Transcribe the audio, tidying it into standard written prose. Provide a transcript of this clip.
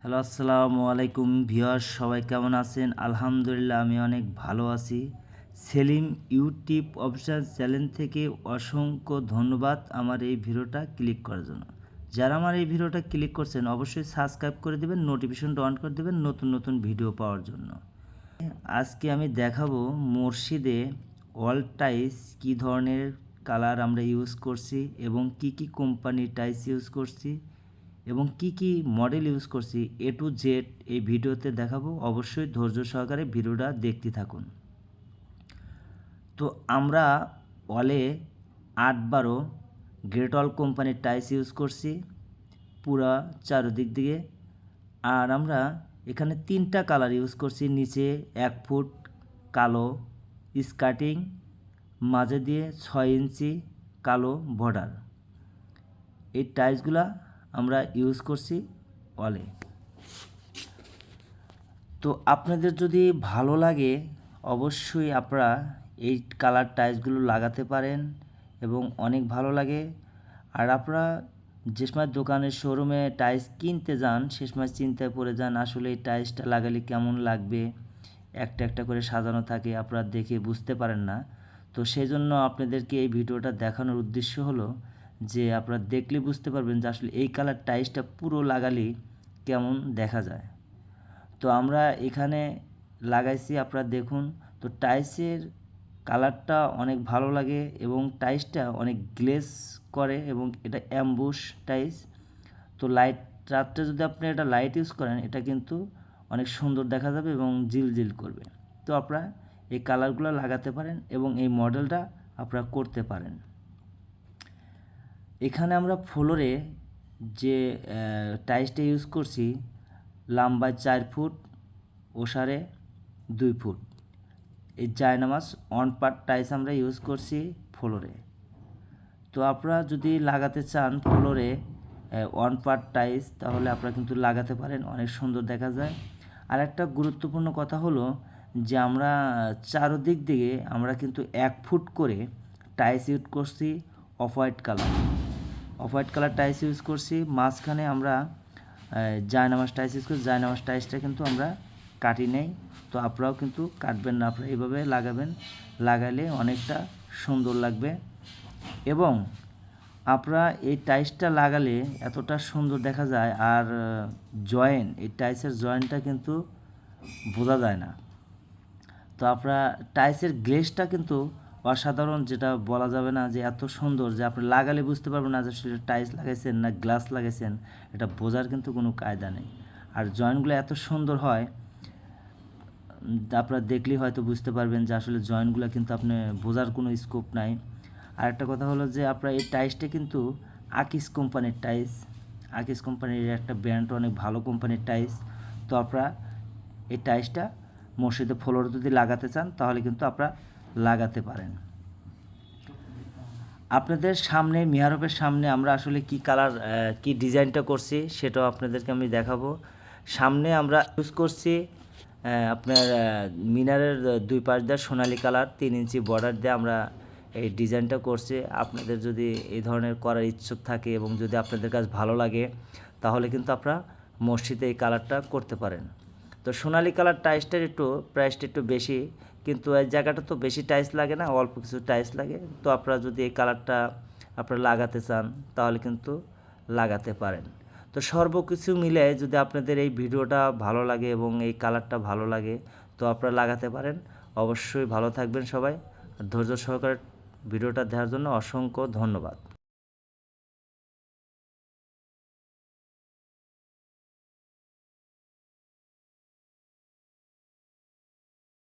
Hello, আসসালামু আলাইকুম viewers, সবাই কেমন আছেন? আলহামদুলিল্লাহ আমি অনেক ভালো আছি। সেলিম ইউটিউব অফিসিয়াল চ্যানেল থেকে অসংখ্য ধন্যবাদ আমার এই ভিডিওটা ক্লিক করার জন্য। যারা আমার এই ভিডিওটা ক্লিক করছেন অবশ্যই সাবস্ক্রাইব করে দেবেন, নোটিফিকেশনটা অন করে দেবেন নতুন নতুন ভিডিও পাওয়ার জন্য। আজকে আমি দেখাবো মুর্শিদে অল টাইস কী ধরনের কালার আমরা ইউজ করছি এবং কি কি কোম্পানির টাইস ইউজ করছি এবং কি কি মডেল ইউজ করছি এ টু জেড এই ভিডিওতে দেখাবো। অবশ্যই ধৈর্য সহকারে ভিডিওটা দেখতে থাকুন। তো আমরা অলে 8/12 গ্রেট অল কোম্পানির টাইস ইউজ করছি পুরা চারদিক দিয়ে। আর আমরা এখানে 3টা কালার ইউজ করছি, নিচে 1 ফুট কালো স্কার্টিং, মাঝে দিয়ে 6 ইঞ্চি কালো বর্ডার। এই টাইলসগুলা আমরা ইউজ করছি অলে। তো আপনাদের যদি ভালো লাগে অবশ্যই আপনারা এই কালার টাইলসগুলো লাগাতে পারেন এবং অনেক ভালো লাগে। আর আপনারা যে সময় দোকানের শোরুমে টাইলস কিনতে যান সে সময় চিন্তায় পড়ে যান আসলে এই টাইলসটা লাগালে কেমন লাগবে, একটা একটা করে সাজানো থাকে, আপনারা দেখে বুঝতে পারেন না। তো সেই জন্য আপনাদেরকে এই ভিডিওটা দেখানোর উদ্দেশ্য হলো যে আপনারা দেখলে বুঝতে পারবেন যে আসলে এই কালার টাইলসটা পুরো লাগালে কেমন দেখা যায়। তো আমরা এখানে লাগাইছি, আপনারা দেখুন। তো টাইলসের কালারটা অনেক ভালো লাগে এবং টাইলসটা অনেক গ্লেজ করে এবং এটা অ্যাম্বুশ টাইলস। তো রাত্রে যদি আপনি এটা লাইট ইউজ করেন এটা কিন্তু অনেক সুন্দর দেখা যাবে এবং জিলজিল করবে। তো আপনারা এই কালারগুলো লাগাতে পারেন এবং এই মডেলটা আপনারা করতে পারেন। এখানে আমরা ফ্লোরে যে টাইলসটা ইউজ করছি লম্বায় 4 ফুট, ওসারে 2 ফুট। এই জায়নামাজ অন পার্ট টাইলস আমরা ইউজ করছি ফ্লোরে। তো আপনারা যদি লাগাতে চান ফ্লোরে ওয়ান পার্ট টাইলস তাহলে আপনারা কিন্তু লাগাতে পারেন, অনেক সুন্দর দেখা যায়। আর একটা গুরুত্বপূর্ণ কথা হলো যে আমরা চারদিক দিয়ে আমরা কিন্তু 1 ফুট করে টাইলস ইউজ করছি off white colour tiles use করছি। মাঝখানে আমরা জায়নামাজ টাইলস ইউজ করছি। জায়নামাজ টাইলসটা কিন্তু আমরা কাটি নেই। তো আপনারাও কিন্তু কাটবেন না, আপনারা এইভাবে লাগাবেন, লাগালে অনেকটা সুন্দর লাগবে। এবং আপনারা এই টাইলসটা লাগালে এতটা সুন্দর দেখা যায়। আর এই টাইলসের জয়েন্টটা কিন্তু বোঝা যায় না। তো আপনারা টাইলসের গ্লেজটা কিন্তু অসাধারণ, যেটা বলা যাবে না যে এত সুন্দর যে আপনি লাগালে বুঝতে পারবেন না যে সেটা টাইলস লাগাইছেন না গ্লাস লাগাইছেন, এটা বোঝার কিন্তু কোনো কায়দা নেই। আর জয়েন্টগুলো এত সুন্দর হয় আপনারা দেখলেই হয়তো বুঝতে পারবেন যে আসলে জয়েন্টগুলো কিন্তু আপনি বোঝার কোনো স্কোপ নাই। আর একটা কথা হলো যে আপনারা এই টাইলসটা কিন্তু আকিস কোম্পানির টাইলস। আকিস কোম্পানির একটা ব্র্যান্ড, অনেক ভালো কোম্পানির টাইলস। তো আপনারা এই টাইলসটা মসজিদে ফ্লোরে যদি লাগাতে চান তাহলে কিন্তু আপনারা লাগাতে পারেন। আপনাদের সামনে মিহরাবের সামনে আমরা আসলে কি কালার কি ডিজাইনটা করছি সেটাও আপনাদেরকে আমি দেখাবো। সামনে আমরা ইউজ করছি আপনার মিনারের 2 পাশ দিয়ে সোনালি কালার 3 ইঞ্চি বর্ডার দিয়ে আমরা এই ডিজাইনটা করছি। আপনাদের যদি এই ধরনের করার ইচ্ছুক থাকে এবং যদি আপনাদের কাছে ভালো লাগে তাহলে কিন্তু আপনারা মসজিদে এই কালারটা করতে পারেন। তো সোনালি কালার টাইলসটার প্রাইসটা একটু বেশি, কিন্তু এই জায়গাটা তো বেশি টাইলস লাগে না, অল্প কিছু টাইলস লাগে। তো আপনারা যদি এই কালারটা আপনারা লাগাতে চান তাহলে কিন্তু লাগাতে পারেন। তো সর্বকিছু মিলে যদি আপনাদের এই ভিডিওটা ভালো লাগে এবং এই কালারটা ভালো লাগে তো আপনারা লাগাতে পারেন। অবশ্যই ভালো থাকবেন সবাই। ধৈর্য সহকারে ভিডিওটা দেখার জন্য অসংখ্য ধন্যবাদ।